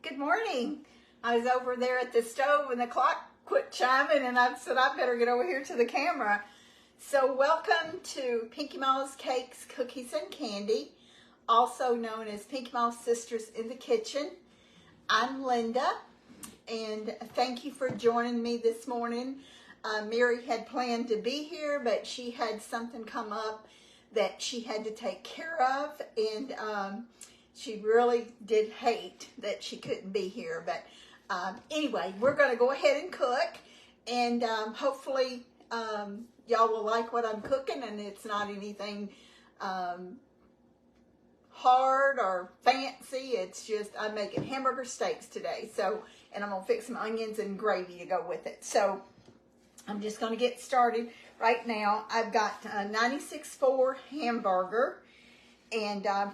Good morning. I was over there at the stove and the clock quit chiming and I said I better get over here to the camera. So welcome to Pinky Mama's Cakes, Cookies, and Candy, also known as Pinky Mama's Sisters in the Kitchen. I'm Linda, and thank you for joining me this morning. Mary had planned to be here, but she had something come up that she had to take care of, and she really did hate that she couldn't be here. But anyway, we're going to go ahead and cook, and hopefully y'all will like what I'm cooking, and it's not anything hard or fancy. It's just I'm making hamburger steaks today. So, and I'm going to fix some onions and gravy to go with it. So I'm just going to get started right now. I've got 96.4 hamburger. And I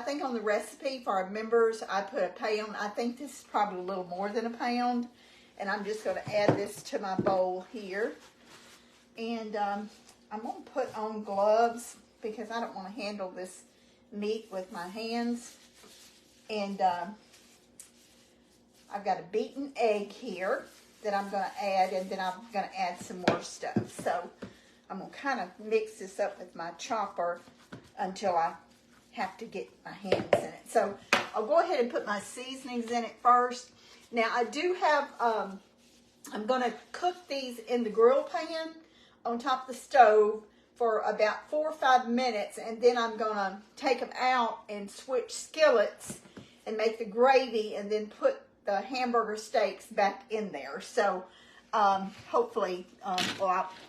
think on the recipe for our members, I put a pound. I think this is probably a little more than a pound. And I'm just going to add this to my bowl here. And I'm going to put on gloves because I don't want to handle this meat with my hands. And I've got a beaten egg here that I'm going to add. And then I'm going to add some more stuff. So I'm going to kind of mix this up with my chopper until I have to get my hands in it. So I'll go ahead and put my seasonings in it first. Now I do have, I'm going to cook these in the grill pan on top of the stove for about 4 or 5 minutes, and then I'm going to take them out and switch skillets and make the gravy and then put the hamburger steaks back in there. So hopefully,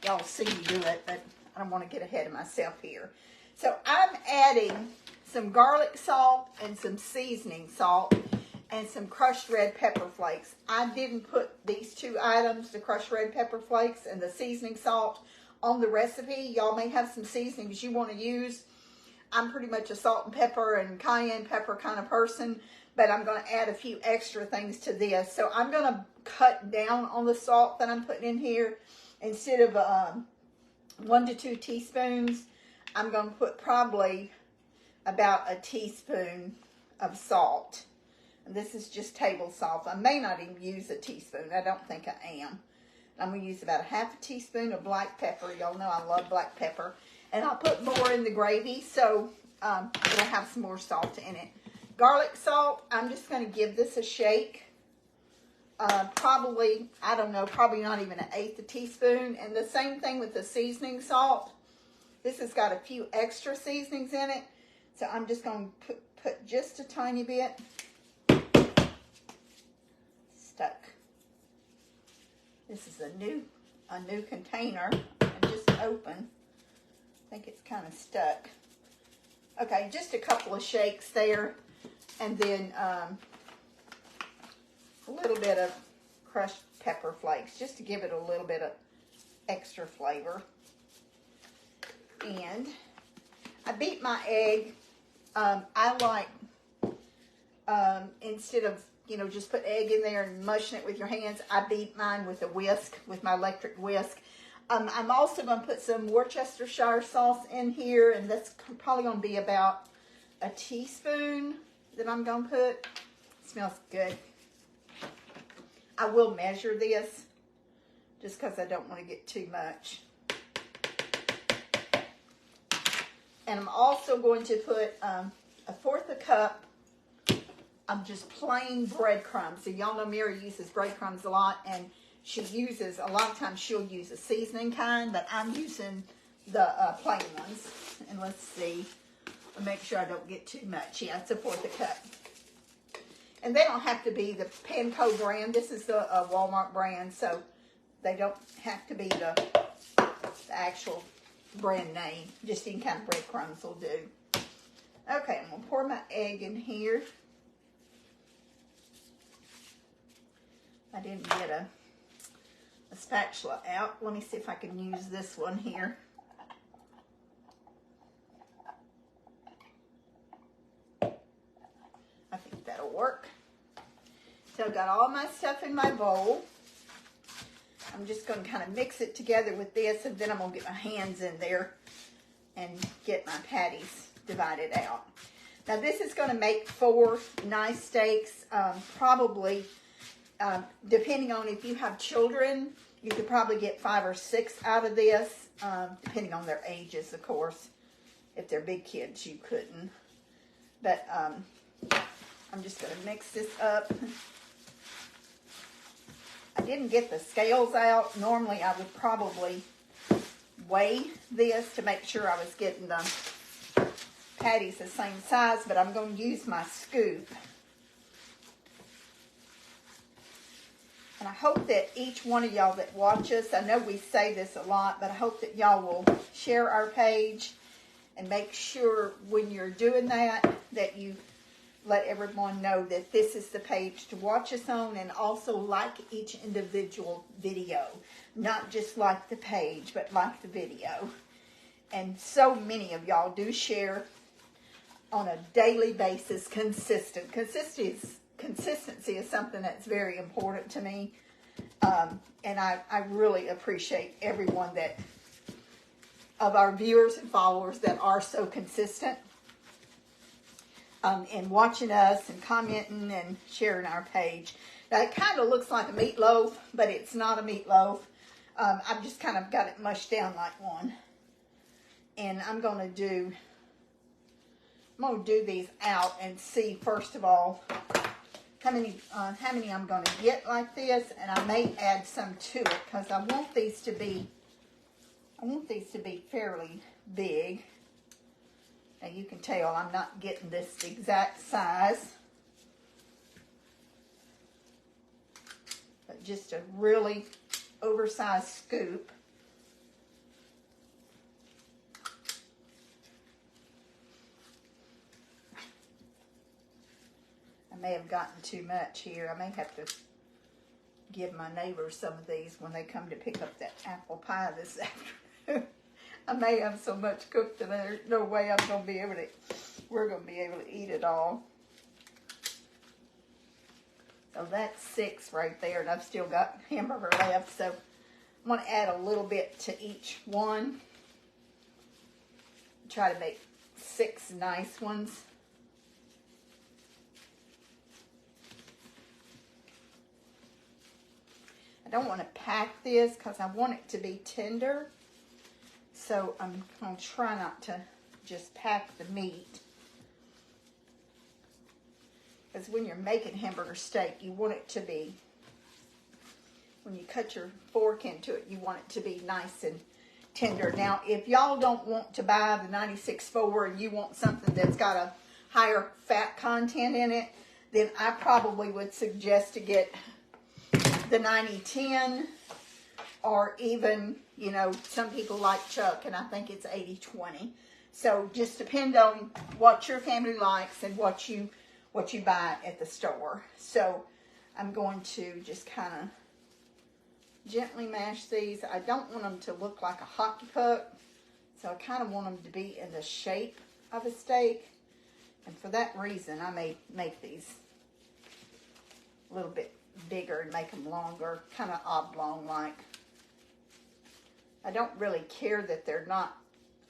y'all see me do it, but I don't want to get ahead of myself here. So I'm adding some garlic salt and some seasoning salt and some crushed red pepper flakes. I didn't put these two items, the crushed red pepper flakes and the seasoning salt, on the recipe. Y'all may have some seasonings you want to use. I'm pretty much a salt and pepper and cayenne pepper kind of person, but I'm going to add a few extra things to this. So I'm going to cut down on the salt that I'm putting in here. Instead of 1 to 2 teaspoons, I'm going to put probably about a teaspoon of salt. And this is just table salt. I may not even use a teaspoon. I don't think I am. I'm going to use about a half a teaspoon of black pepper. Y'all know I love black pepper. And I'll put more in the gravy, so it'll have some more salt in it. Garlic salt, I'm just going to give this a shake. Probably, I don't know, probably not even 1/8 a teaspoon. And the same thing with the seasoning salt. This has got a few extra seasonings in it, so I'm just going to put just a tiny bit. Stuck. This is a new container. I just opened. I think it's kind of stuck. Okay, just a couple of shakes there, and then a little bit of crushed pepper flakes, just to give it a little bit of extra flavor. And I beat my egg. I like, instead of, just put egg in there and mushing it with your hands, I beat mine with a whisk, with my electric whisk. I'm also going to put some Worcestershire sauce in here, and that's probably going to be about a teaspoon that I'm going to put. It smells good. I will measure this just because I don't want to get too much. And I'm also going to put a 1/4 cup of just plain breadcrumbs. So y'all know Mary uses breadcrumbs a lot, and she uses, a lot of times she'll use a seasoning kind, but I'm using the plain ones. And let's see, I'll make sure I don't get too much. Yeah, it's a 1/4 cup. And they don't have to be the Panko brand. This is the Walmart brand, so they don't have to be the actual brand name. Just any kind of breadcrumbs will do. Okay, I'm going to pour my egg in here. I didn't get a spatula out. Let me see if I can use this one here. I think that'll work. So I've got all my stuff in my bowl. I'm just going to kind of mix it together with this, and then I'm going to get my hands in there and get my patties divided out. Now this is going to make 4 nice steaks, probably, depending on if you have children, you could probably get 5 or 6 out of this, depending on their ages, of course. If they're big kids, you couldn't. But I'm just going to mix this up. I didn't get the scales out. Normally I would probably weigh this to make sure I was getting the patties the same size, but I'm going to use my scoop. And I hope that each one of y'all that watch us, I know we say this a lot, but I hope that y'all will share our page and make sure when you're doing that, that you let everyone know that this is the page to watch us on, and also like each individual video. Not just like the page, but like the video. And so many of y'all do share on a daily basis, consistent. Consistency is something that's very important to me. And I really appreciate everyone of our viewers and followers that are so consistent in watching us and commenting and sharing our page. Now, it kind of looks like a meatloaf, but it's not a meatloaf. I've just kind of got it mushed down like one. And I'm going to do these out and see, first of all, how many I'm going to get like this, and I may add some to it because I want these to be fairly big. Now you can tell I'm not getting this the exact size, but just a really oversized scoop. I may have gotten too much here. I may have to give my neighbors some of these when they come to pick up that apple pie this afternoon. I may have so much cooked that there's no way we're going to be able to eat it all. So that's 6 right there, and I've still got hamburger left, so I'm going to add a little bit to each one. Try to make 6 nice ones. I don't want to pack this because I want it to be tender. So I'm going to try not to just pack the meat. Because when you're making hamburger steak, you want it to be, when you cut your fork into it, you want it to be nice and tender. Now, if y'all don't want to buy the 96.4 and you want something that's got a higher fat content in it, then I probably would suggest to get the 90-10, or even, you know, some people like chuck, and I think it's 80-20. So just depend on what your family likes and what you buy at the store. So I'm going to just kind of gently mash these. I don't want them to look like a hockey puck, so I kind of want them to be in the shape of a steak. And for that reason, I may make these a little bit bigger and make them longer, kind of oblong like. I don't really care that they're not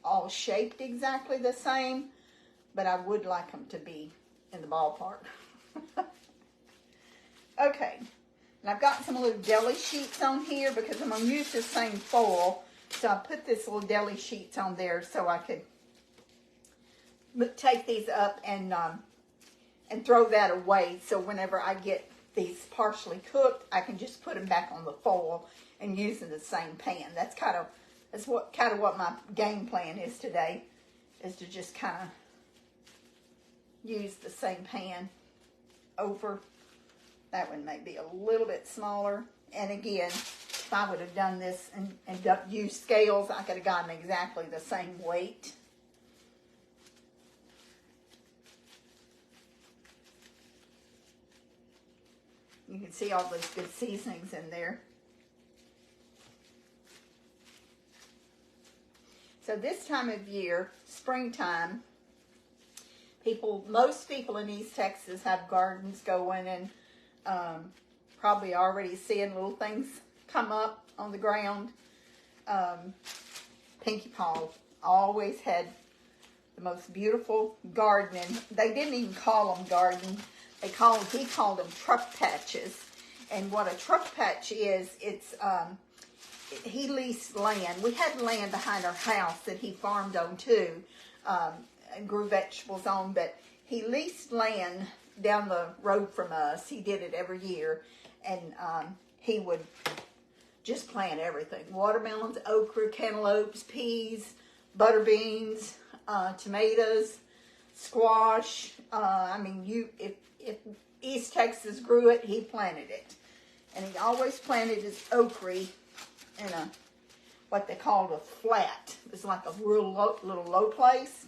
all shaped exactly the same, but I would like them to be in the ballpark. Okay, and I've got some little deli sheets on here because I'm going to use the same foil, so I put this little deli sheets on there so I could take these up and throw that away, so whenever I get these partially cooked, I can just put them back on the foil and use in the same pan. That's kind of what my game plan is today, is to just kind of use the same pan over. That one may be a little bit smaller. And again, if I would have done this and used scales, I could have gotten exactly the same weight. You can see all those good seasonings in there. So this time of year, springtime, most people in East Texas have gardens going, and probably already seeing little things come up on the ground. Pinkie Paw always had the most beautiful garden. And they didn't even call them garden. He called them truck patches. And what a truck patch is, it's, he leased land. We had land behind our house that he farmed on too, and grew vegetables on, but he leased land down the road from us. He did it every year, and he would just plant everything. Watermelons, okra, cantaloupes, peas, butter beans, tomatoes, squash. I mean, if East Texas grew it, he planted it. And he always planted his okra in a, what they called a flat. It was like a real little low place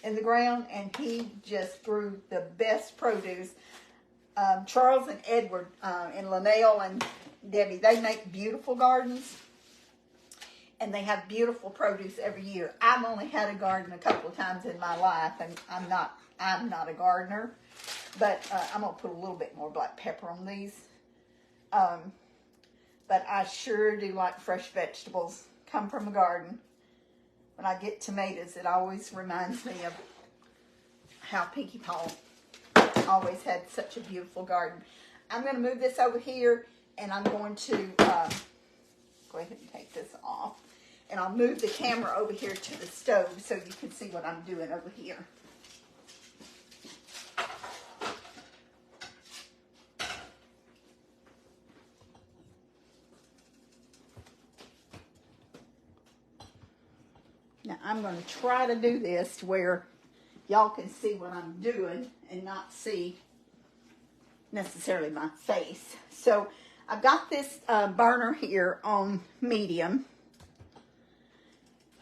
in the ground, and he just grew the best produce. Charles and Edward and Linnell and Debbie, they make beautiful gardens, and they have beautiful produce every year. I've only had a garden a couple of times in my life, and I'm not a gardener, but I'm gonna put a little bit more black pepper on these. But I sure do like fresh vegetables come from a garden. When I get tomatoes, it always reminds me of how Pinkie Paw always had such a beautiful garden. I'm going to move this over here, and I'm going to go ahead and take this off. And I'll move the camera over here to the stove so you can see what I'm doing over here. Now, I'm going to try to do this to where y'all can see what I'm doing and not see necessarily my face. So, I've got this burner here on medium.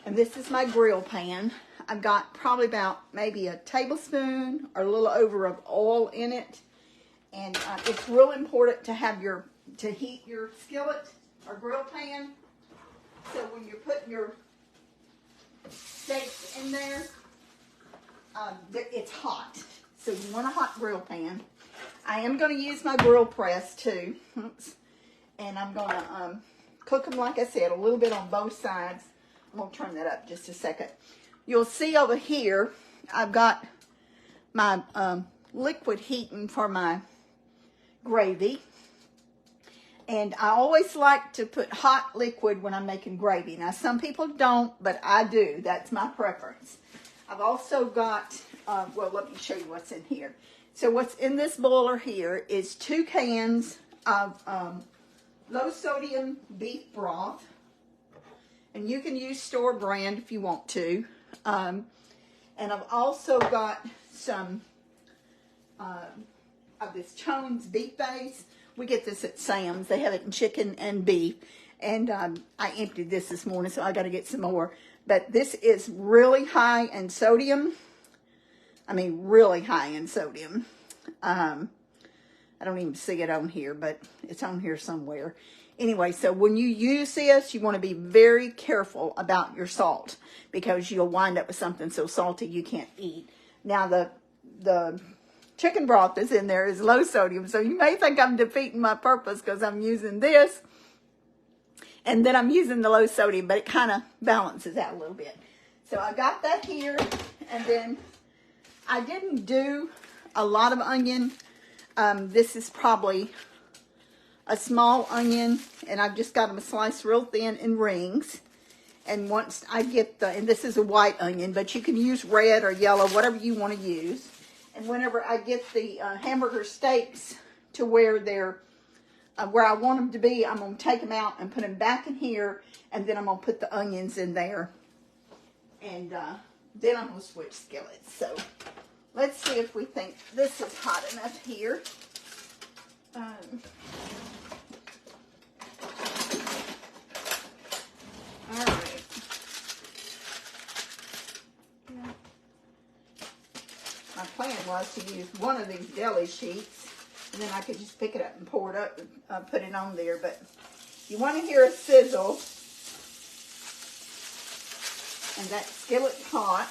And this is my grill pan. I've got probably about maybe a tablespoon or a little over of oil in it. And it's real important to have to heat your skillet or grill pan. So, when you're putting your steaks in there, it's hot, so you want a hot grill pan. I am going to use my grill press too. Oops. And I'm going to cook them, like I said, a little bit on both sides. I'm going to turn that up just a second. You'll see over here I've got my liquid heating for my gravy. And I always like to put hot liquid when I'm making gravy. Now, some people don't, but I do. That's my preference. I've also got, well, let me show you what's in here. So what's in this boiler here is 2 cans of low sodium beef broth. And you can use store brand if you want to. And I've also got some of this Chone's beef base. We get this at Sam's. They have it in chicken and beef. And I emptied this morning, so I got to get some more. But this is really high in sodium. I mean, really high in sodium. I don't even see it on here, but it's on here somewhere. Anyway, so when you use this, you want to be very careful about your salt, because you'll wind up with something so salty you can't eat. Now, the chicken broth that's in there is low sodium, so you may think I'm defeating my purpose because I'm using this and then I'm using the low sodium, but it kind of balances out a little bit. So I got that here, and then I didn't do a lot of onion. This is probably a small onion, and I've just got them sliced real thin in rings. And once I get and this is a white onion, but you can use red or yellow, whatever you want to use. And whenever I get the hamburger steaks to where they're, where I want them to be, I'm going to take them out and put them back in here, and then I'm going to put the onions in there. And then I'm going to switch skillets. So let's see if we think this is hot enough here. All right. My plan was to use one of these deli sheets, and then I could just pick it up and pour it up and put it on there. But you want to hear a sizzle, and that skillet's hot.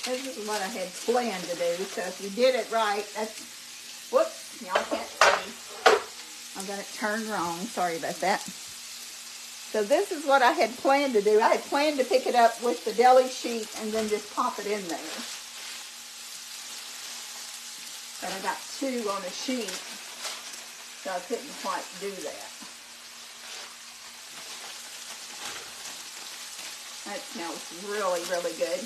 This is what I had planned to do. So if you did it right, that's, whoops, y'all can't see. I got it turned wrong. Sorry about that. So this is what I had planned to do. I had planned to pick it up with the deli sheet and then just pop it in there. But I got 2 on a sheet, so I couldn't quite do that. That smells really, really good.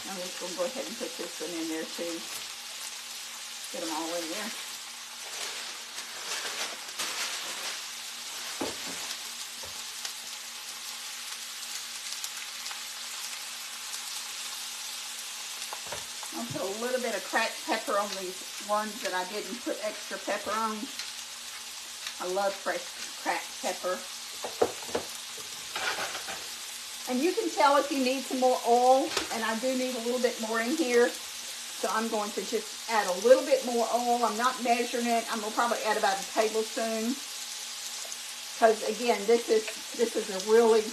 I'm just going to go ahead and put this one in there too. Get them all in there. I'll put a little bit of cracked pepper on these ones that I didn't put extra pepper on. I love fresh cracked pepper. And you can tell if you need some more oil, and I do need a little bit more in here. So I'm going to just add a little bit more oil. I'm not measuring it. I'm going to probably add about a tablespoon. Because again, this is a really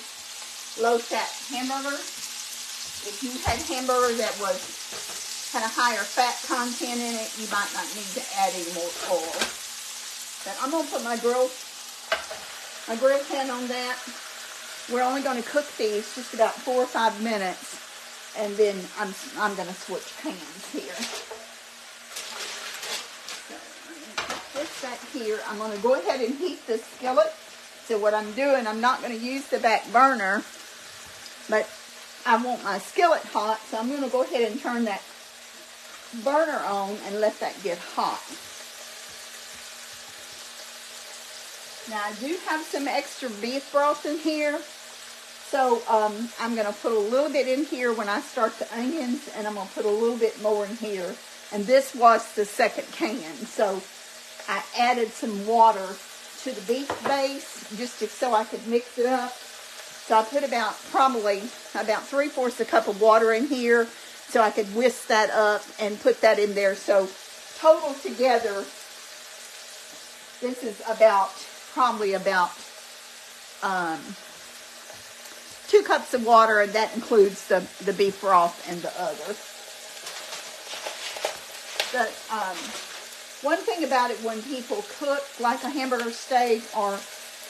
low-fat hamburger. If you had hamburger that was kind of higher fat content in it, you might not need to add any more oil. But I'm going to put my grill pan on that. We're only going to cook these just about 4 or 5 minutes, and then I'm going to switch pans here. So put this back here. I'm going to go ahead and heat this skillet. So what I'm doing, I'm not going to use the back burner, but I want my skillet hot, so I'm going to go ahead and turn that burner on and let that get hot. Now I do have some extra beef broth in here, so I'm going to put a little bit in here when I start the onions, and I'm going to put a little bit more in here. And this was the second can, so I added some water to the beef base just so I could mix it up. So I put probably about 3/4 cup of water in here so I could whisk that up and put that in there. So total together, this is probably about 2 cups of water, and that includes the beef broth and the other. But one thing about it, when people cook like a hamburger steak, or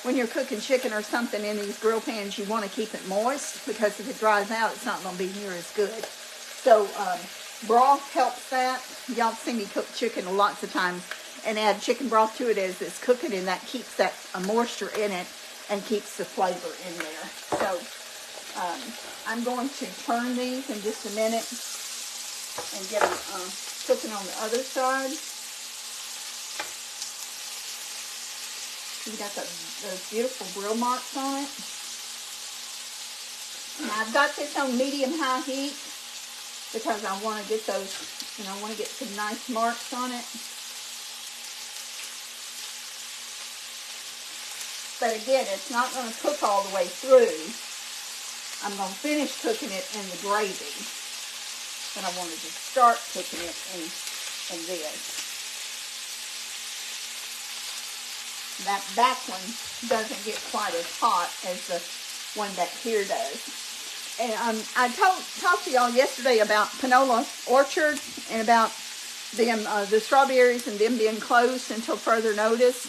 when you're cooking chicken or something in these grill pans, you want to keep it moist, because if it dries out, it's not going to be near as good. So broth helps that. Y'all see me cook chicken lots of times and add chicken broth to it as it's cooking, and that keeps that moisture in it and keeps the flavor in there. So I'm going to turn these in just a minute and get them cooking on the other side. You got those beautiful grill marks on it. Now I've got this on medium-high heat because I want to get those, I want to get some nice marks on it. But again, it's not going to cook all the way through. I'm going to finish cooking it in the gravy. But I wanted to start cooking it in this. That back one doesn't get quite as hot as the one back here does. And I talked to y'all yesterday about Panola Orchard and about them, the strawberries and them being closed until further notice.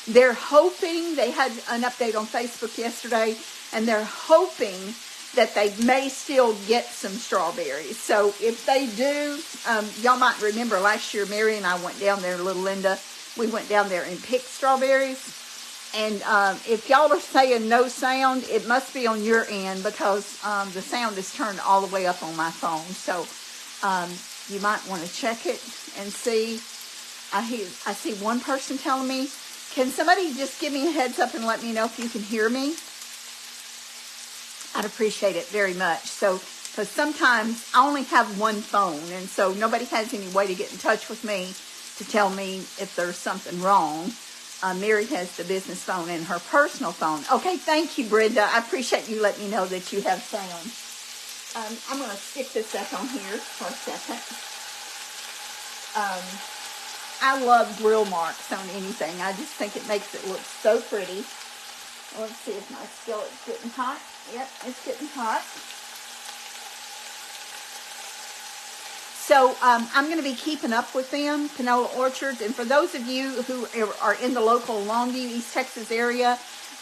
They're hoping, they had an update on Facebook yesterday, and they're hoping that they may still get some strawberries. So if they do, y'all might remember last year, Mary and I went down there, little Linda, we went down there and picked strawberries. And if y'all are saying no sound, it must be on your end, because the sound is turned all the way up on my phone. So you might want to check it and see. I see one person telling me, can somebody just give me a heads up and let me know if you can hear me? I'd appreciate it very much. So, because sometimes I only have one phone, and so nobody has any way to get in touch with me to tell me if there's something wrong. Mary has the business phone and her personal phone. Okay, thank you, Brenda. I appreciate you letting me know that you have sound. I'm going to stick this up on here for a second. I love grill marks on anything. I just think it makes it look so pretty. Let's see if my skillet's getting hot. Yep, it's getting hot. So I'm going to be keeping up with them, canola orchards. And for those of you who are in the local Longview, East Texas area,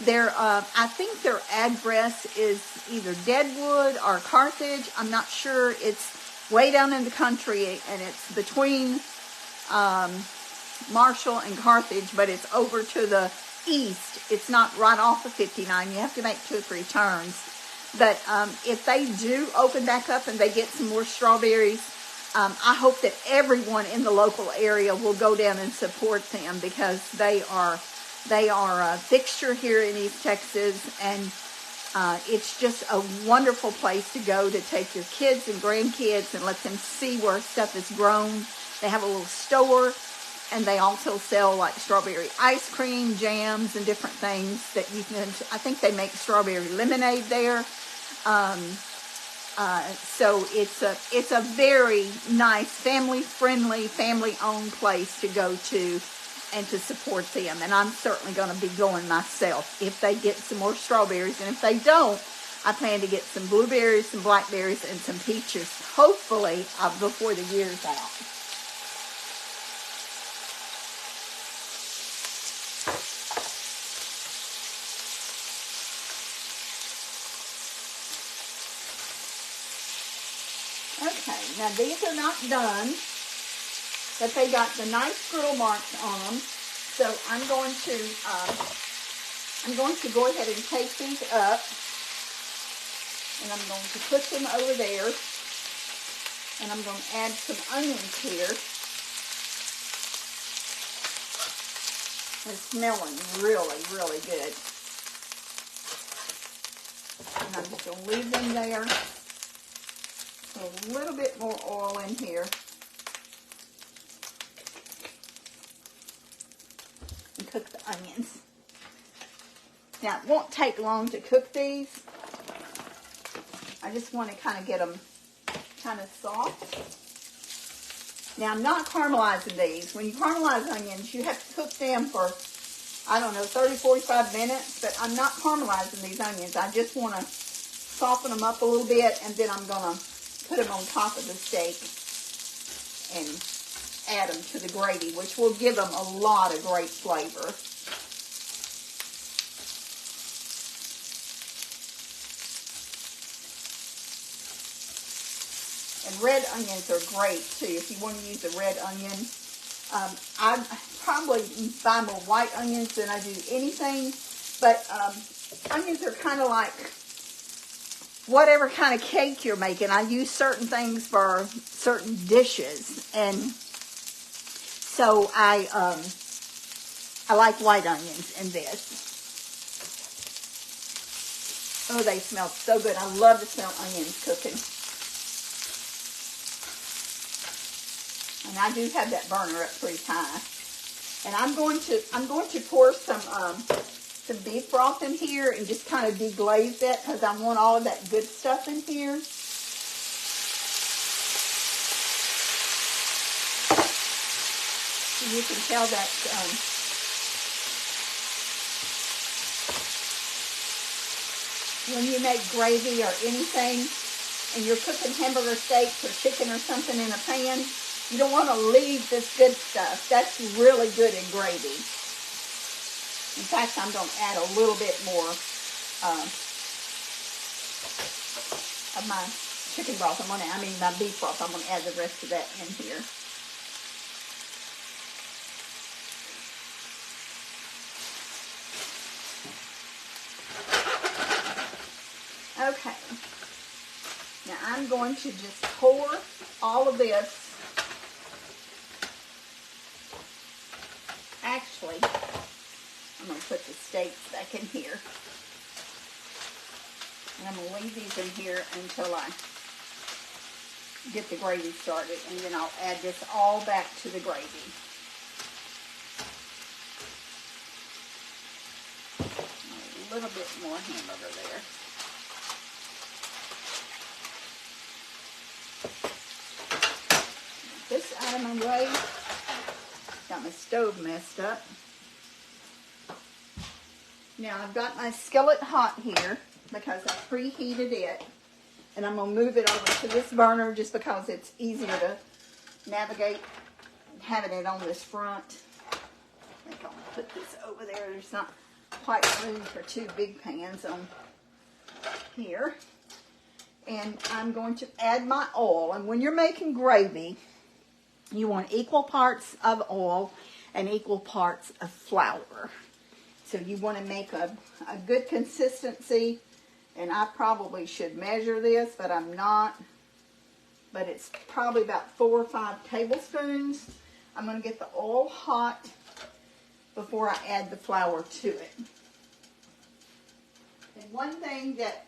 I think their address is either Deadwood or Carthage. I'm not sure. It's way down in the country, and it's between Marshall and Carthage, but it's over to the east. It's not right off of 59. You have to make 2 or 3 turns. But if they do open back up and they get some more strawberries, I hope that everyone in the local area will go down and support them, because they are a fixture here in East Texas, and it's just a wonderful place to go to take your kids and grandkids and let them see where stuff is grown. They have a little store, and they also sell like strawberry ice cream, jams, and different things that you can. I think they make strawberry lemonade there. So it's a very nice, family-friendly, family-owned place to go to and to support them. And I'm certainly going to be going myself if they get some more strawberries. And if they don't, I plan to get some blueberries, some blackberries, and some peaches, hopefully before the year's out. Okay, now these are not done, but they got the nice grill marks on them. So I'm going to go ahead and take these up, and I'm going to put them over there, and I'm going to add some onions here. They're smelling really, really good. And I'm just going to leave them there. A little bit more oil in here. And cook the onions. Now, it won't take long to cook these. I just want to kind of get them kind of soft. Now, I'm not caramelizing these. When you caramelize onions, you have to cook them for, I don't know, 30, 45 minutes. But I'm not caramelizing these onions. I just want to soften them up a little bit, and then I'm going to put them on top of the steak and add them to the gravy, which will give them a lot of great flavor. And red onions are great too, if you want to use a red onion. I probably buy more white onions than I do anything, but onions are kind of like whatever kind of cake you're making. I use certain things for certain dishes, and so I like white onions in this. Oh, they smell so good. I love to smell onions cooking. And I do have that burner up pretty high. And I'm going to pour some beef broth in here and just kind of deglaze it, because I want all of that good stuff in here. So you can tell that when you make gravy or anything and you're cooking hamburger steaks or chicken or something in a pan, you don't want to leave this good stuff. That's really good in gravy. In fact, I'm going to add a little bit more of my chicken broth. My beef broth. I'm going to add the rest of that in here. Okay. Now I'm going to just pour all of this. Actually, I'm going to put the steaks back in here. And I'm going to leave these in here until I get the gravy started. And then I'll add this all back to the gravy. A little bit more hamburger there. Get this out of my way. Got my stove messed up. Now I've got my skillet hot here because I preheated it, and I'm going to move it over to this burner just because it's easier navigate having it on this front. I think I'll put this over there. There's not quite room for two big pans on here. And I'm going to add my oil. And when you're making gravy, you want equal parts of oil and equal parts of flour. So you want to make a good consistency. And I probably should measure this, but I'm not. But it's probably about 4 or 5 tablespoons. I'm going to get the oil hot before I add the flour to it. And one thing that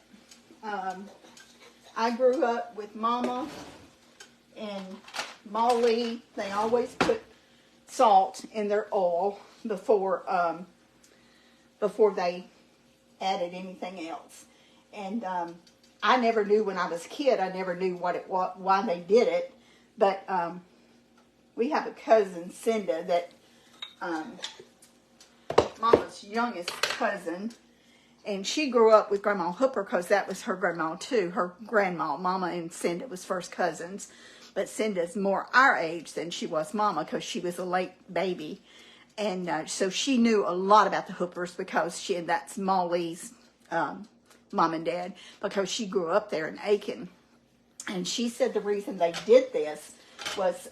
I grew up with Mama and Molly, they always put salt in their oil before they added anything else. And I never knew when I was a kid, I never knew why they did it. But we have a cousin, Cinda, that Mama's youngest cousin, and she grew up with Grandma Hooper because that was her grandma too, her grandma. Mama and Cinda was first cousins, but Cinda's more our age than she was Mama because she was a late baby. And so she knew a lot about the Hoopers because that's Molly's mom and dad, because she grew up there in Aiken. And she said the reason they did this was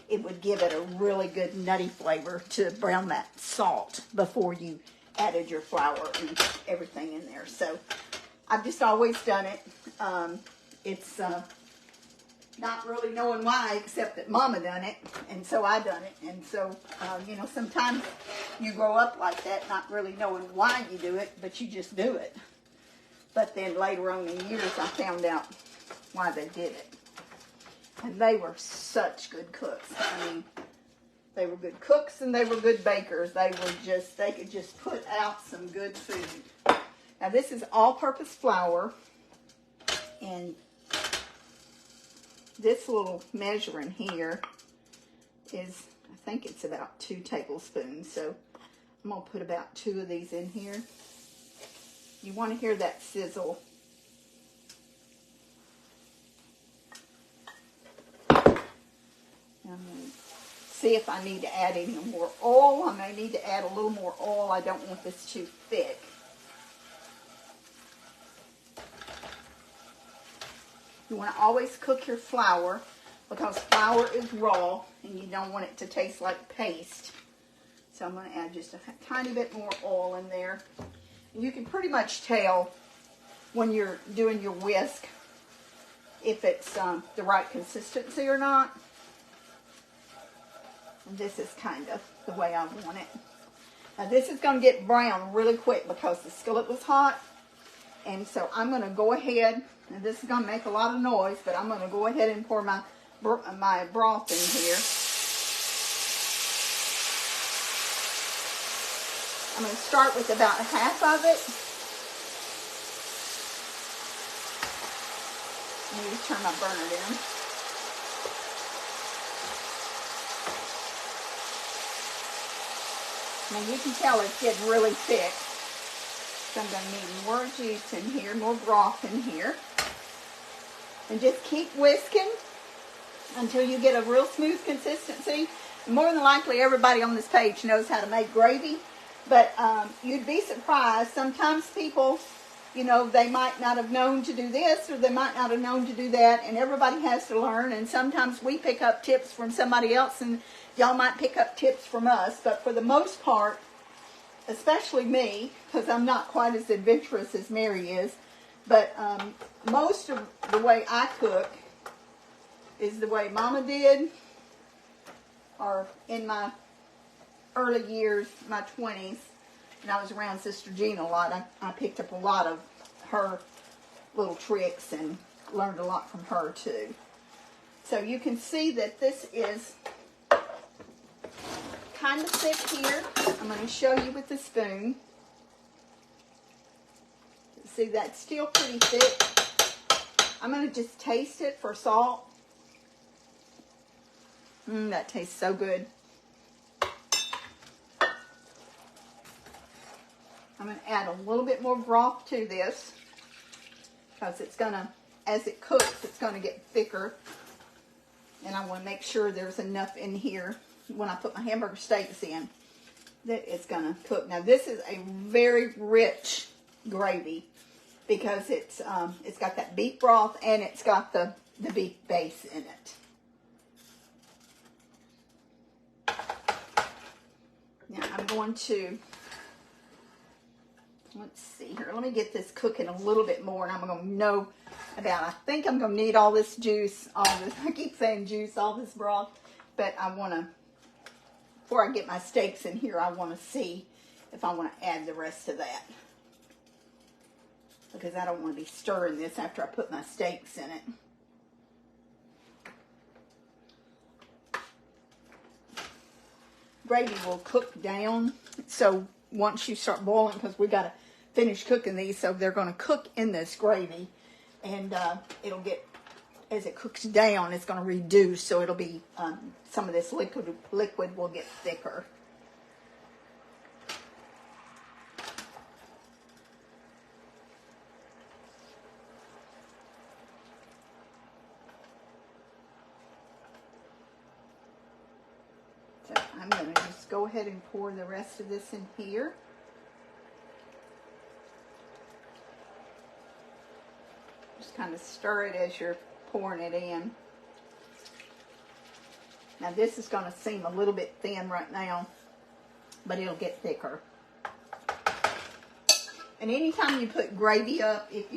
it would give it a really good nutty flavor to brown that salt before you added your flour and everything in there. So I've just always done it. It's not really knowing why, except that Mama done it, and so I done it. And so, you know, sometimes you grow up like that, not really knowing why you do it, but you just do it. But then later on in years, I found out why they did it. And they were such good cooks. I mean, they were good cooks and they were good bakers. They could just put out some good food. Now this is all-purpose flour, and this little measuring here is, I think it's about 2 tablespoons. So I'm gonna put about 2 of these in here. You want to hear that sizzle. I'm going to see if I need to add any more oil. I may need to add a little more oil. I don't want this too thick. You want to always cook your flour because flour is raw and you don't want it to taste like paste. So I'm going to add just a tiny bit more oil in there. And you can pretty much tell when you're doing your whisk if it's the right consistency or not. And this is kind of the way I want it. Now this is going to get brown really quick because the skillet was hot. And so I'm going to go ahead, and this is going to make a lot of noise, but I'm going to go ahead and pour my broth in here. I'm going to start with about half of it. I need to turn my burner down. Now you can tell it's getting really thick. So I'm going to need more juice in here, more broth in here. And just keep whisking until you get a real smooth consistency. More than likely everybody on this page knows how to make gravy. But you'd be surprised. Sometimes people, you know, they might not have known to do this or they might not have known to do that. And everybody has to learn. And sometimes we pick up tips from somebody else and y'all might pick up tips from us. But for the most part, especially me, because I'm not quite as adventurous as Mary is, but most of the way I cook is the way Mama did, or in my early years, my 20s, and I was around Sister Jean a lot. I picked up a lot of her little tricks and learned a lot from her too. So you can see that this is kind of thick here. I'm going to show you with the spoon. See, that's still pretty thick. I'm going to just taste it for salt. That tastes so good. I'm going to add a little bit more broth to this because it's going to, as it cooks, it's going to get thicker. And I want to make sure there's enough in here when I put my hamburger steaks in that it's going to cook. Now this is a very rich gravy because it's got that beef broth and it's got the beef base in it. Now I'm going to, let's see here, let me get this cooking a little bit more and I'm going to know about, I think I'm going to need all this juice, all this, I keep saying juice, all this broth, but I want to, before I get my steaks in here, I want to see if I want to add the rest of that. Because I don't want to be stirring this after I put my steaks in it. Gravy will cook down. So once you start boiling, because we got to finish cooking these, so they're going to cook in this gravy. And it'll get, as it cooks down, it's going to reduce, so it'll be, some of this liquid will get thicker. So I'm going to just go ahead and pour the rest of this in here. Just kind of stir it as you're pouring it in. Now this is going to seem a little bit thin right now, but it'll get thicker. And anytime you put gravy up, if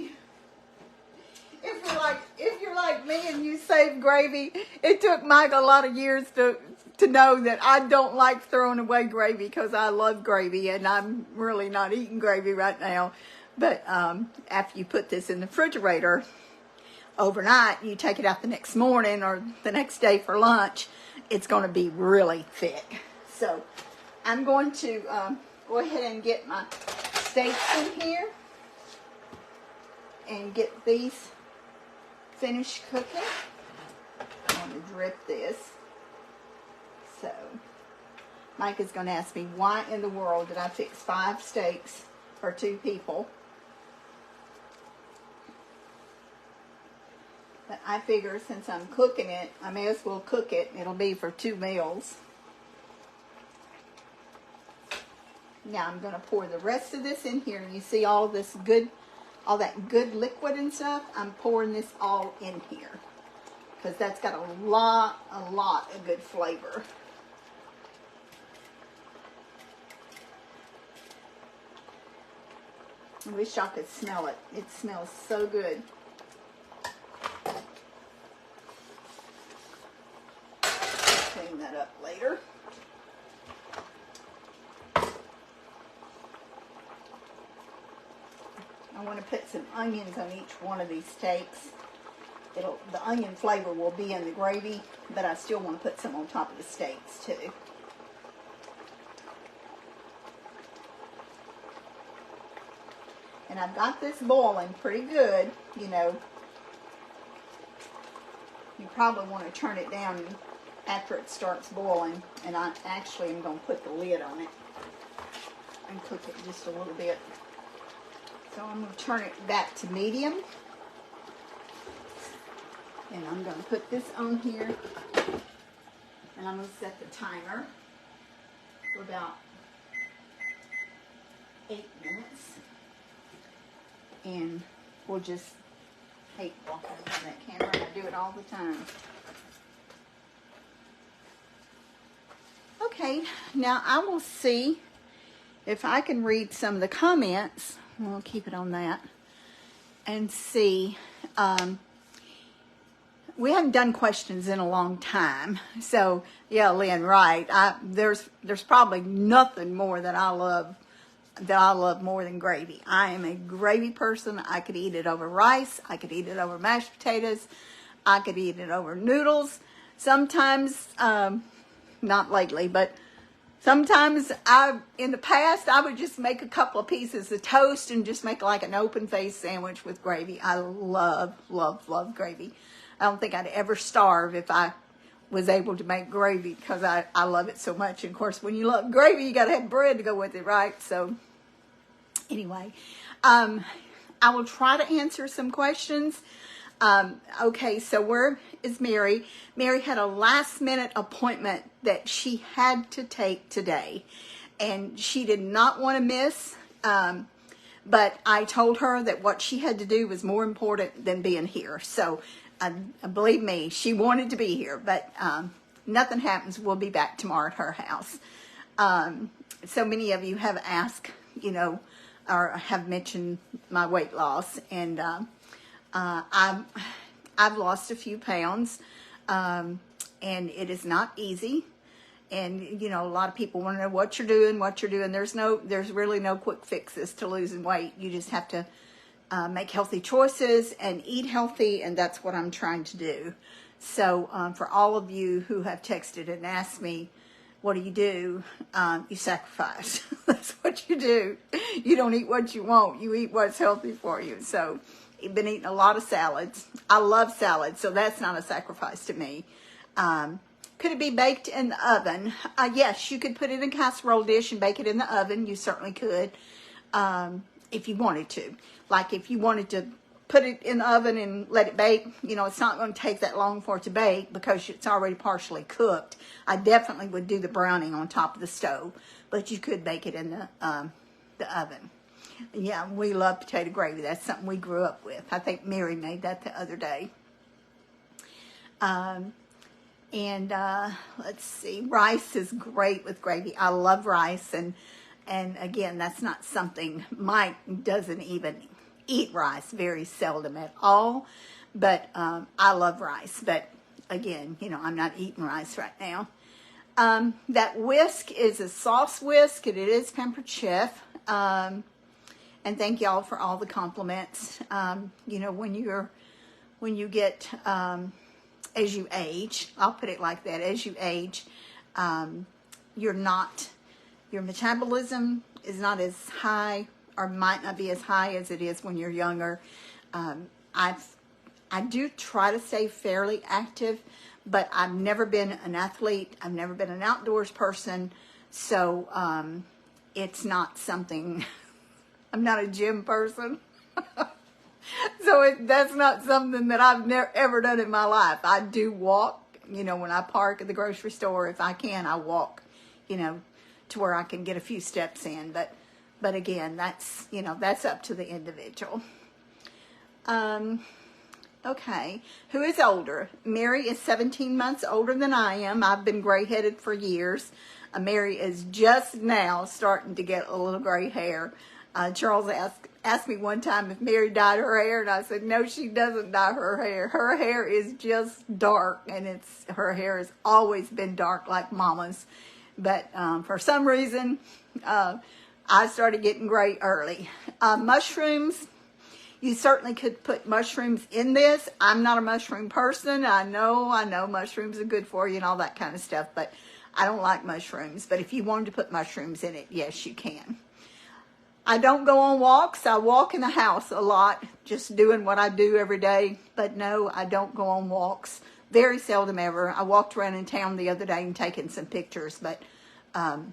you're like me and you save gravy, it took Mike a lot of years to know that I don't like throwing away gravy because I love gravy and I'm really not eating gravy right now. But after you put this in the refrigerator overnight, you take it out the next morning or the next day for lunch, it's going to be really thick. So I'm going to go ahead and get my steaks in here and get these finished cooking. I'm going to drip this. So Mike is going to ask me, why in the world did I fix 5 steaks for 2 people? But I figure since I'm cooking it, I may as well cook it. It'll be for 2 meals. Now I'm going to pour the rest of this in here. And you see all this good, all that good liquid and stuff? I'm pouring this all in here. Because that's got a lot of good flavor. I wish y'all could smell it. It smells so good. Clean that up later. I want to put some onions on each one of these steaks. The onion flavor will be in the gravy, but I still want to put some on top of the steaks too. And I've got this boiling pretty good, you know. You probably want to turn it down after it starts boiling. And I actually am going to put the lid on it and cook it just a little bit. So I'm going to turn it back to medium. And I'm going to put this on here. And I'm going to set the timer for about 8 minutes. And we'll just hate walking around that camera. I do it all the time. Okay, now I will see if I can read some of the comments. We'll keep it on that. And see. We haven't done questions in a long time. So, yeah, Lynn, right. There's probably nothing more that I love more than gravy. I am a gravy person. I could eat it over rice. I could eat it over mashed potatoes. I could eat it over noodles. Sometimes, not lately, but sometimes in the past, I would just make a couple of pieces of toast and just make like an open-faced sandwich with gravy. I love, love, love gravy. I don't think I'd ever starve if I was able to make gravy because I love it so much. And of course, when you love gravy, you got to have bread to go with it, right? So anyway, I will try to answer some questions. Okay, so where is Mary? Mary had a last minute appointment that she had to take today, and she did not want to miss. But I told her that what she had to do was more important than being here. So believe me, she wanted to be here, but nothing happens. We'll be back tomorrow at her house. So many of you have asked, you know, or have mentioned my weight loss, and I've lost a few pounds, and it is not easy. And, you know, a lot of people want to know what you're doing. There's really no quick fixes to losing weight. You just have to make healthy choices and eat healthy, and that's what I'm trying to do. So for all of you who have texted and asked me, what do? You sacrifice. That's what you do. You don't eat what you want. You eat what's healthy for you. So I've been eating a lot of salads. I love salads, so that's not a sacrifice to me. Could it be baked in the oven? Yes, you could put it in a casserole dish and bake it in the oven. You certainly could, if you wanted to. Like if you wanted to put it in the oven and let it bake, you know, it's not going to take that long for it to bake because it's already partially cooked. I definitely would do the browning on top of the stove, but you could bake it in the oven. Yeah, we love potato gravy. That's something we grew up with. I think Mary made that the other day. Let's see, rice is great with gravy. I love rice, and again, that's not something, Mike doesn't even eat rice, very seldom at all, but I love rice, but again, you know, I'm not eating rice right now. That whisk is a sauce whisk, and it is Pampered Chef, and thank y'all for all the compliments. You know, when you get, as you age, I'll put it like that, as you age, your metabolism is not as high, or might not be as high as it is when you're younger. I do try to stay fairly active, but I've never been an athlete. I've never been an outdoors person, so it's not something, I'm not a gym person. So that's not something that I've never ever done in my life. I do walk, you know, when I park at the grocery store, if I can, I walk, you know, to where I can get a few steps in. But again, that's, you know, that's up to the individual. Okay, who is older? Mary is 17 months older than I am. I've been gray-headed for years. Mary is just now starting to get a little gray hair. Charles asked me one time if Mary dyed her hair, and I said, no, she doesn't dye her hair. Her hair is just dark, and her hair has always been dark like Mama's. But for some reason, I started getting gray early. Mushrooms, you certainly could put mushrooms in this. I'm not a mushroom person. I know mushrooms are good for you and all that kind of stuff, but I don't like mushrooms. But if you wanted to put mushrooms in it, yes, you can. I don't go on walks. I walk in the house a lot, just doing what I do every day. But no, I don't go on walks. Very seldom ever. I walked around in town the other day and taken some pictures, but I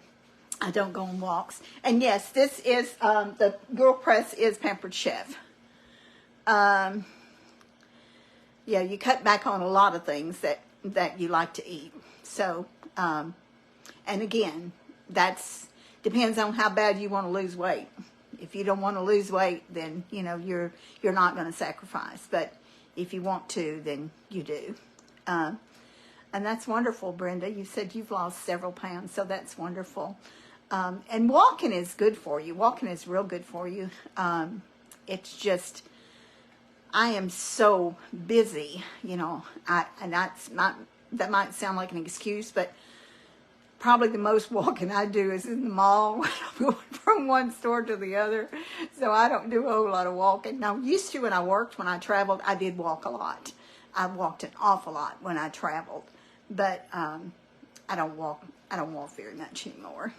don't go on walks. And yes, this is, the Girl Press is Pampered Chef. Yeah, you cut back on a lot of things that you like to eat. So, and again, depends on how bad you want to lose weight. If you don't want to lose weight, then, you know, you're not going to sacrifice. But if you want to, then you do. And that's wonderful, Brenda. You said you've lost several pounds, so that's wonderful. And walking is good for you. Walking is real good for you. It's just, I am so busy, you know, and that might sound like an excuse, but probably the most walking I do is in the mall, going from one store to the other. So I don't do a whole lot of walking. Now, used to when I traveled, I did walk a lot. I walked an awful lot when I traveled, but I don't walk very much anymore.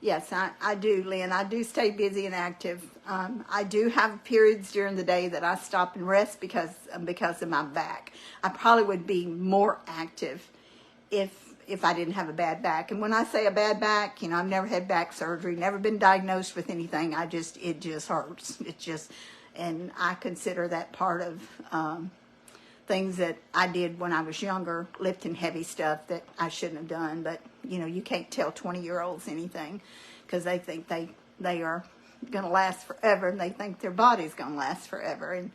Yes, I do, Lynn. I do stay busy and active. I do have periods during the day that I stop and rest because of my back. I probably would be more active if if I didn't have a bad back. And when I say a bad back, you know, I've never had back surgery, never been diagnosed with anything. It just hurts. And I consider that part of things that I did when I was younger, lifting heavy stuff that I shouldn't have done. But, you know, you can't tell 20-year-olds anything because they think they are going to last forever, and they think their body's going to last forever. And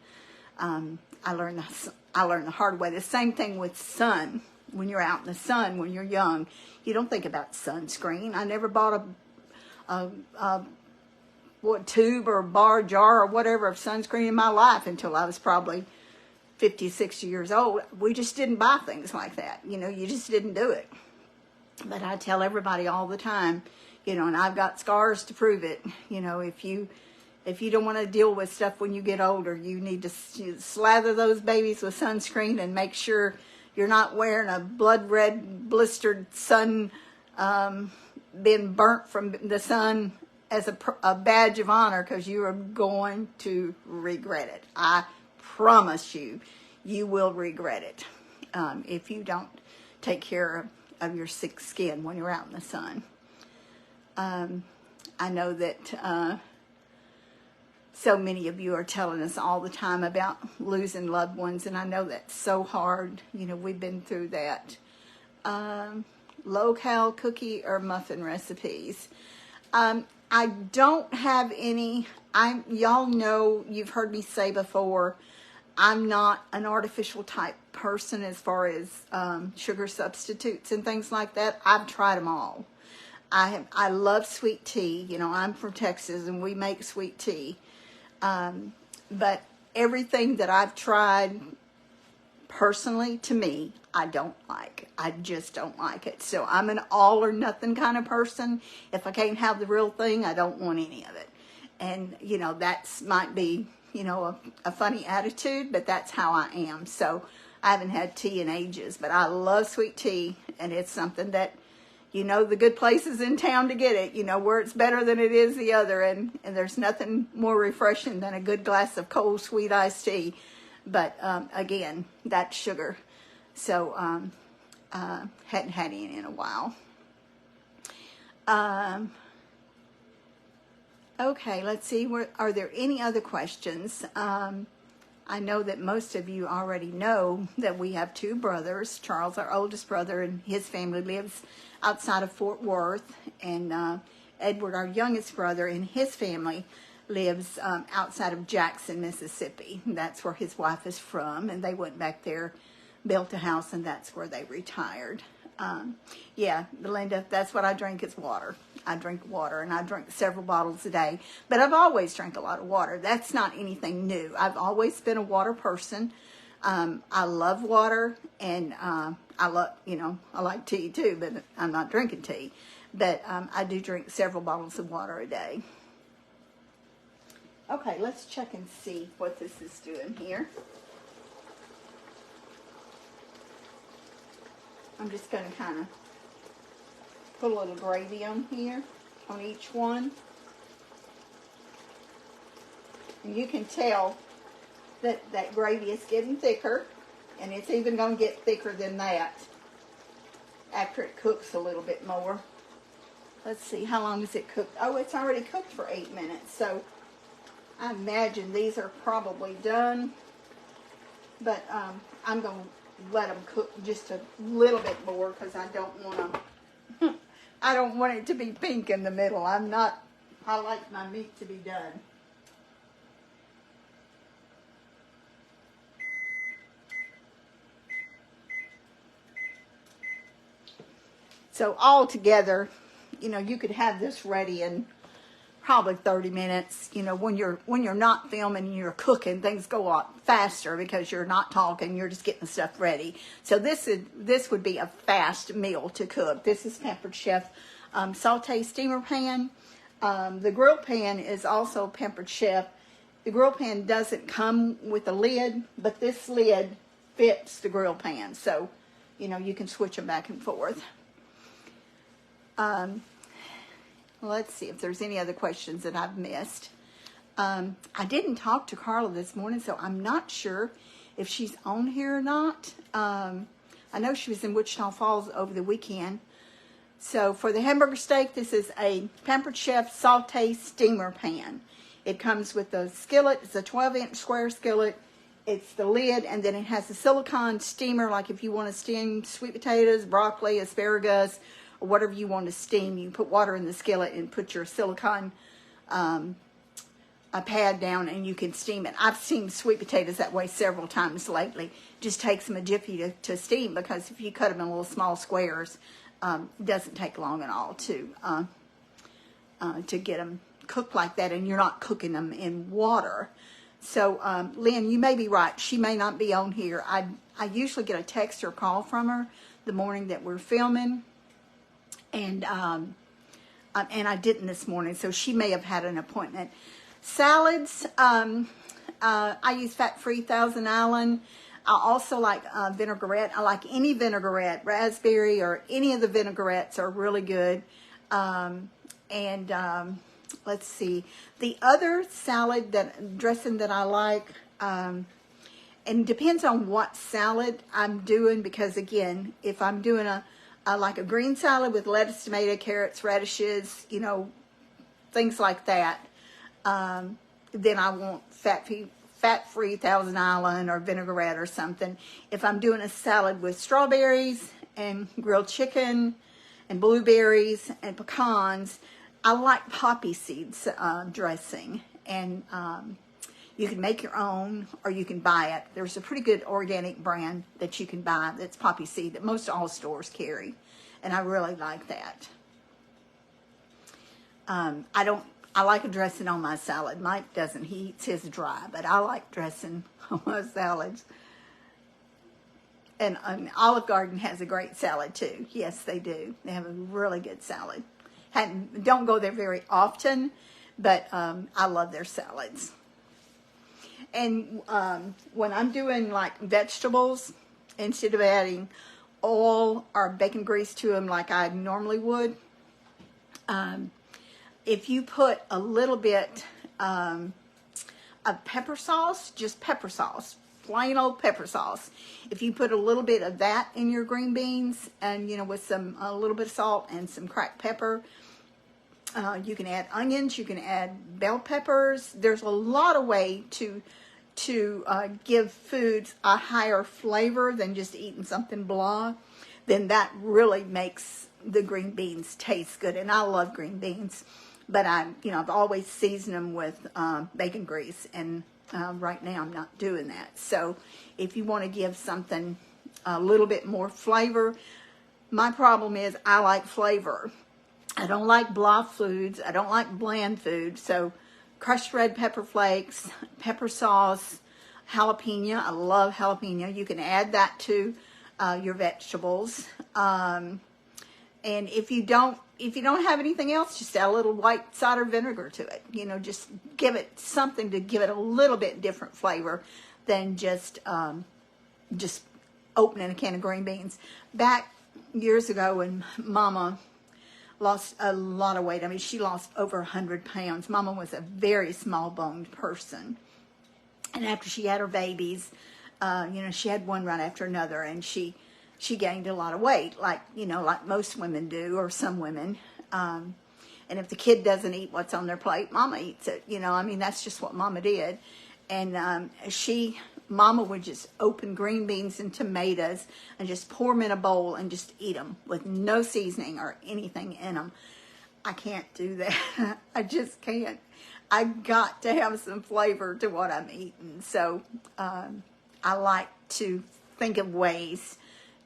I learned the hard way. The same thing with sun. When you're out in the sun, when you're young, you don't think about sunscreen. I never bought a tube or bar, jar, or whatever of sunscreen in my life until I was probably 50, 60 years old. We just didn't buy things like that. You know, you just didn't do it. But I tell everybody all the time, you know, and I've got scars to prove it. You know, if you don't want to deal with stuff when you get older, you need to slather those babies with sunscreen and make sure you're not wearing a blood red blistered sun, been burnt from the sun as a badge of honor, because you are going to regret it. I promise you, you will regret it if you don't take care of your sick skin when you're out in the sun. I know that so many of you are telling us all the time about losing loved ones, and I know that's so hard. You know, we've been through that. Low-cal cookie or muffin recipes. I don't have any. Y'all know, you've heard me say before, I'm not an artificial type person as far as sugar substitutes and things like that. I've tried them all. I love sweet tea. You know, I'm from Texas and we make sweet tea. But everything that I've tried personally, to me, I don't like. I just don't like it. So I'm an all or nothing kind of person. If I can't have the real thing, I don't want any of it. And, you know, that's might be, you know, a funny attitude, but that's how I am. So I haven't had tea in ages, but I love sweet tea, and it's something that, you know, the good places in town to get it, you know, where it's better than it is the other. And there's nothing more refreshing than a good glass of cold, sweet iced tea. But, again, that's sugar. So, hadn't had any in a while. Okay, let's see. Are there any other questions? I know that most of you already know that we have two brothers. Charles, our oldest brother, and his family lives outside of Fort Worth. And Edward, our youngest brother, and his family lives outside of Jackson, Mississippi. That's where his wife is from. And they went back there, built a house, and that's where they retired. Yeah, Belinda, that's what I drink is water. I drink water, and I drink several bottles a day. But I've always drank a lot of water. That's not anything new. I've always been a water person. I love water, and I love, you know, I like tea too, but I'm not drinking tea. But I do drink several bottles of water a day. Okay, let's check and see what this is doing here. I'm just going to kind of put a little gravy on here, on each one. And you can tell that that gravy is getting thicker, and it's even going to get thicker than that after it cooks a little bit more. Let's see, how long is it cooked? Oh, it's already cooked for 8 minutes, so I imagine these are probably done. But I'm going to let them cook just a little bit more because I don't want them. I don't want it to be pink in the middle. I like my meat to be done. So all together, you know, you could have this ready in probably 30 minutes. You know, when you're not filming and you're cooking, things go a lot faster because you're not talking, you're just getting the stuff ready. So this would be a fast meal to cook. This is Pampered Chef saute steamer pan. The grill pan is also Pampered Chef. The grill pan doesn't come with a lid, but this lid fits the grill pan. So, you know, you can switch them back and forth. Let's see if there's any other questions that I've missed. I didn't talk to Carla this morning, so I'm not sure if she's on here or not. I I know she was in Wichita Falls over the weekend. So for the hamburger steak, this is a Pampered Chef Saute Steamer Pan. It comes with a skillet. It's a 12-inch square skillet. It's the lid, and then it has a silicone steamer, like if you want to steam sweet potatoes, broccoli, asparagus, or whatever you want to steam. You put water in the skillet and put your silicone a pad down, and you can steam it. I've steamed sweet potatoes that way several times lately. It just takes them a jiffy to steam, because if you cut them in little small squares, it doesn't take long at all to get them cooked like that, and you're not cooking them in water. So, Lynn, you may be right. She may not be on here. I usually get a text or call from her the morning that we're filming, and I didn't this morning, so she may have had an appointment. Salads, I use fat-free Thousand Island. I also like vinaigrette. I like any vinaigrette, raspberry or any of the vinaigrettes are really good. Let's see, the other salad dressing that I like, and it depends on what salad I'm doing, because again, if I'm doing like a green salad with lettuce, tomato, carrots, radishes, you know, things like that, then I want fat-free Thousand Island or vinaigrette or something. If I'm doing a salad with strawberries and grilled chicken and blueberries and pecans, I like poppy seeds dressing, and you can make your own or you can buy it. There's a pretty good organic brand that you can buy that's poppy seed that most all stores carry, and I really like that. I like a dressing on my salad. Mike doesn't. He eats his dry, but I like dressing on my salads. And Olive Garden has a great salad too. Yes, they do. They have a really good salad. Don't go there very often, but I love their salads. And when I'm doing like vegetables, instead of adding oil or bacon grease to them like I normally would, if you put a little bit of pepper sauce, just pepper sauce, plain old pepper sauce, if you put a little bit of that in your green beans, and you know, with a little bit of salt and some cracked pepper, you can add onions, you can add bell peppers. There's a lot of way to give foods a higher flavor than just eating something blah. Then that really makes the green beans taste good. And I love green beans, but I've always seasoned them with bacon grease, and right now I'm not doing that. So if you want to give something a little bit more flavor, my problem is I like flavor. I don't like blah foods. I don't like bland food. So crushed red pepper flakes, pepper sauce, jalapeno. I love jalapeno. You can add that to your vegetables. And if you don't have anything else, just add a little white cider vinegar to it. You know, just give it something to give it a little bit different flavor than just opening a can of green beans. Back years ago when Mama lost a lot of weight. I mean, she lost over 100 pounds. Mama was a very small-boned person. And after she had her babies, she had one right after another, and she gained a lot of weight, like most women do, or some women. And if the kid doesn't eat what's on their plate, Mama eats it. That's just what Mama did. And Mama would just open green beans and tomatoes and just pour them in a bowl and just eat them with no seasoning or anything in them. I can't do that. I just can't. I got to have some flavor to what I'm eating. So I like to think of ways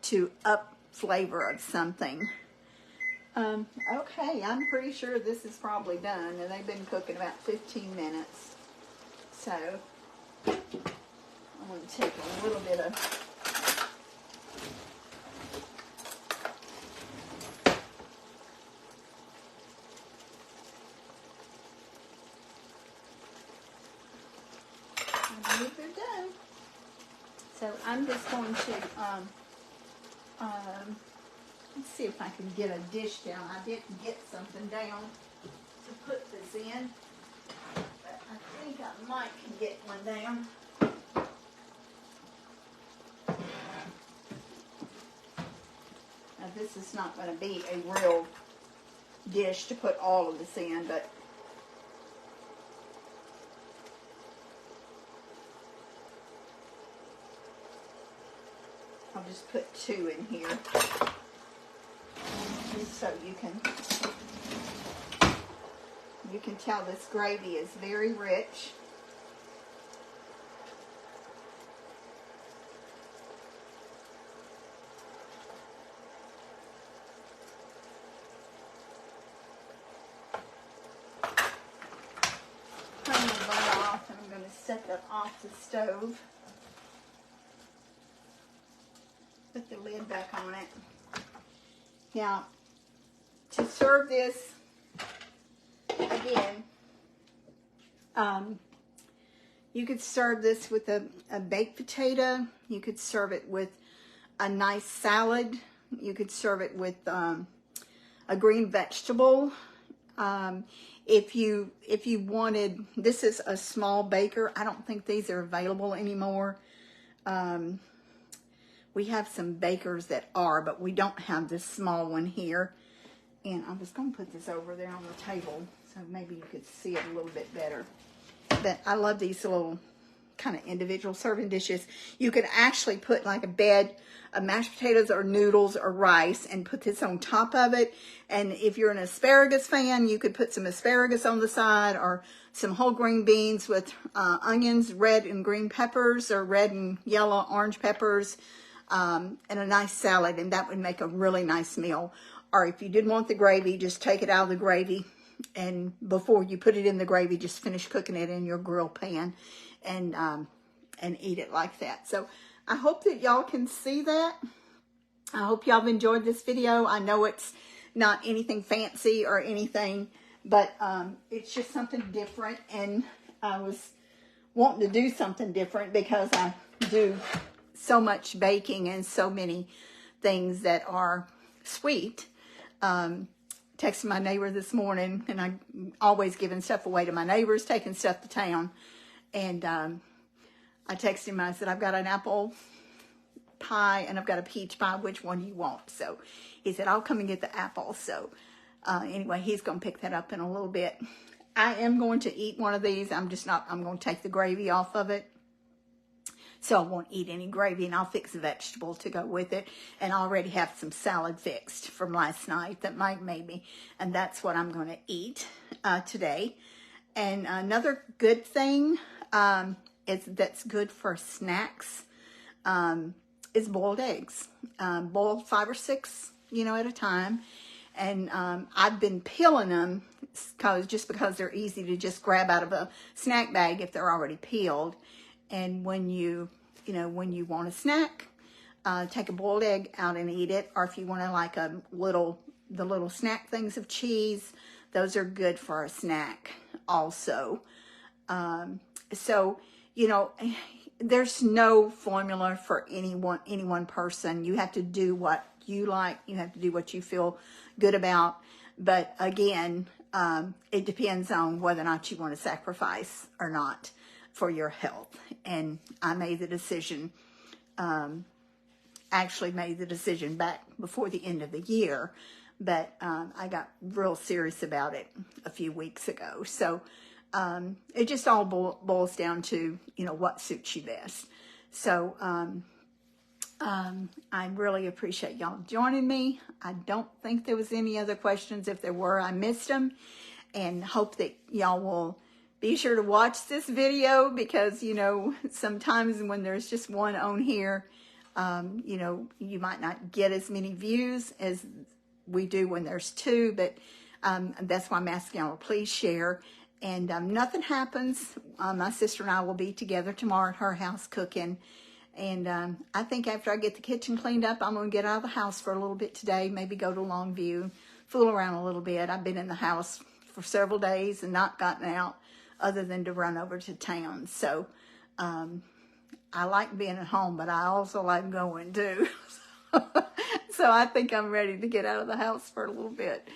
to up flavor of something. Okay, I'm pretty sure this is probably done, and they've been cooking about 15 minutes. So I'm going to take a little bit of I believe they're done. So I'm just going to let's see if I can get a dish down. I didn't get something down to put this in, but I think I might can get one down. Now this is not going to be a real dish to put all of this in, but I'll just put 2 in here, just so you can tell this gravy is very rich. Turn the butter off, and I'm going to set that off the stove. Put the lid back on it. Now, to serve this, again, you could serve this with a baked potato. You could serve it with a nice salad. You could serve it with a green vegetable. If you wanted, this is a small baker. I don't think these are available anymore. We have some bakers that are, but we don't have this small one here. And I was going to put this over there on the table so maybe you could see it a little bit better. But I love these little kind of individual serving dishes. You could actually put like a bed of mashed potatoes or noodles or rice and put this on top of it. And if you're an asparagus fan, you could put some asparagus on the side, or some whole green beans with onions, red and green peppers, or red and yellow orange peppers, and a nice salad, and that would make a really nice meal. Or if you didn't want the gravy, just take it out of the gravy, and before you put it in the gravy, just finish cooking it in your grill pan, and eat it like that. So I hope that y'all can see that. I hope y'all have enjoyed this video. I know it's not anything fancy or anything, but it's just something different, and I was wanting to do something different because I do so much baking and so many things that are sweet. Texted my neighbor this morning, and I'm always giving stuff away to my neighbors, taking stuff to town. And I texted him, I said, I've got an apple pie and I've got a peach pie. Which one do you want? So he said, I'll come and get the apple. So anyway, he's going to pick that up in a little bit. I am going to eat one of these. I'm going to take the gravy off of it. So I won't eat any gravy, and I'll fix a vegetable to go with it. And I already have some salad fixed from last night that Mike made me. And that's what I'm going to eat today. And another good thing that's good for snacks is boiled eggs. Boil 5 or 6, at a time. And I've been peeling them just because they're easy to just grab out of a snack bag if they're already peeled. And when you want a snack, take a boiled egg out and eat it. Or if you want to like the little snack things of cheese, those are good for a snack also. So, there's no formula for any one person. You have to do what you like. You have to do what you feel good about. But again, it depends on whether or not you want to sacrifice or not for your health. And I made the decision, actually made the decision back before the end of the year, but I got real serious about it a few weeks ago. So it just all boils down to, what suits you best. So I really appreciate y'all joining me. I don't think there was any other questions. If there were, I missed them, and hope that y'all will be sure to watch this video, because, sometimes when there's just one on here, you might not get as many views as we do when there's 2, but that's why I'm asking y'all to please share. And nothing happens. My sister and I will be together tomorrow at her house cooking. And I think after I get the kitchen cleaned up, I'm going to get out of the house for a little bit today, maybe go to Longview, fool around a little bit. I've been in the house for several days and not gotten out other than to run over to town. So I like being at home, but I also like going too. So I think I'm ready to get out of the house for a little bit.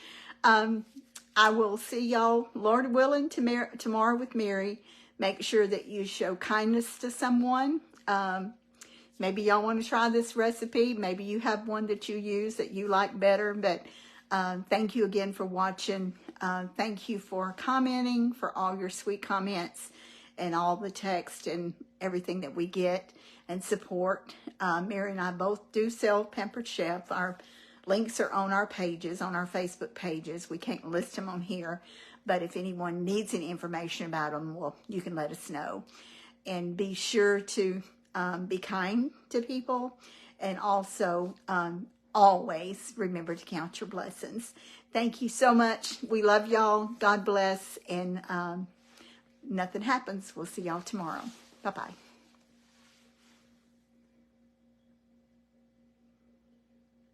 I will see y'all, Lord willing, tomorrow with Mary. Make sure that you show kindness to someone. maybe y'all want to try this recipe. Maybe you have one that you use that you like better. But thank you again for watching. Thank you for commenting, for all your sweet comments and all the text and everything that we get and support. Mary and I both do sell Pampered Chef. Our links are on our pages, on our Facebook pages. We can't list them on here, but if anyone needs any information about them, well, you can let us know. And be sure to be kind to people, and also always remember to count your blessings. Thank you so much. We love y'all. God bless, and nothing happens. We'll see y'all tomorrow. Bye-bye.